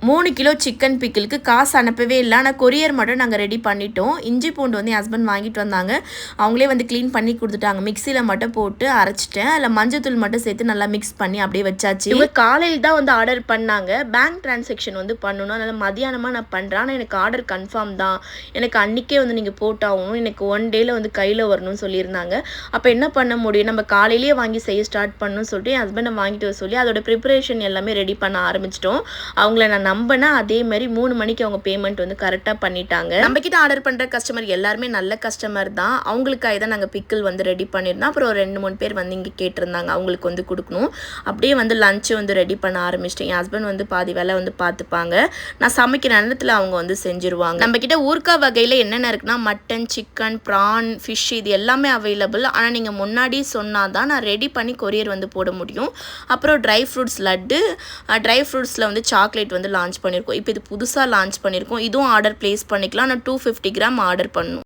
3 kilo chicken பிக்கிளுக்கு காசு அனுப்பவே இல்லை. ஆனால் கொரியர் மட்டும் நாங்கள் ரெடி பண்ணிட்டோம். இஞ்சி பூண்டு வந்து என் ஹஸ்பண்ட் வாங்கிட்டு வந்தாங்க. அவங்களே வந்து க்ளீன் பண்ணி கொடுத்துட்டாங்க. மிக்சியில் மட்டும் போட்டு அரைச்சிட்டேன். அதில் மஞ்சத்தூள் மட்டும் சேர்த்து நல்லா மிக்ஸ் பண்ணி அப்படியே வச்சாச்சு. இவங்க காலையில் தான் வந்து ஆர்டர் பண்ணாங்க. பேங்க் டிரான்சாக்ஷன் வந்து பண்ணணும். அதனால் மதியானமாக நான் பண்ணுறேன். ஆனால் எனக்கு ஆர்டர் கன்ஃபார்ம் தான். எனக்கு அன்றைக்கே வந்து நீங்கள் போட்டாகணும். எனக்கு 1 டேயில் வந்து கையில் வரணும்னு சொல்லியிருந்தாங்க. அப்போ என்ன பண்ண முடியும், நம்ம காலையிலேயே வாங்கி செய்ய ஸ்டார்ட் பண்ணணும்னு சொல்லிட்டு என் ஹஸ்பண்டை வாங்கிட்டு வர சொல்லி அதோட ப்ரிப்பரேஷன் எல்லாமே ரெடி பண்ண ஆரம்பிச்சிட்டோம். அவங்கள நான் நம்பினா அதே மாதிரி 3 மணிக்கு அவங்க பேமெண்ட் வந்து கரெக்டாக பண்ணிட்டாங்க. நம்ம கிட்ட ஆர்டர் பண்ணுற கஸ்டமர் எல்லாருமே நல்ல கஸ்டமர் தான். அவங்களுக்காக தான் நாங்கள் பிக்கிள் வந்து ரெடி பண்ணியிருந்தோம். அப்புறம் ஒரு 2-3 பேர் வந்து இங்கே கேட்டிருந்தாங்க, அவங்களுக்கு வந்து கொடுக்கணும். அப்படியே வந்து லஞ்சு வந்து ரெடி பண்ண ஆரம்பிச்சிட்டேன். என் ஹஸ்பண்ட் வந்து பாதி வேலை வந்து பார்த்துப்பாங்க. நான் சமைக்கிற நேரத்தில் அவங்க வந்து செஞ்சுருவாங்க. நம்ம கிட்ட ஊர்க்கா வகையில் என்னென்ன இருக்குன்னா மட்டன், சிக்கன், ப்ரான், ஃபிஷ் இது எல்லாமே அவைலபிள். ஆனால் நீங்கள் முன்னாடி சொன்னால் தான் நான் ரெடி பண்ணி கொரியர் வந்து போட முடியும். அப்புறம் ட்ரை ஃப்ரூட்ஸ் லட்டு, ட்ரை ஃப்ரூட்ஸில் வந்து சாக்லேட் வந்து லான்ச் பண்ணியிருக்கோம். இப்போ இது புதுசாக லான்ச் பண்ணியிருக்கோம். இதுவும் ஆர்டர் ப்ளேஸ் பண்ணிக்கலாம். நான் 250 கிராம் ஆர்டர் பண்ணணும்.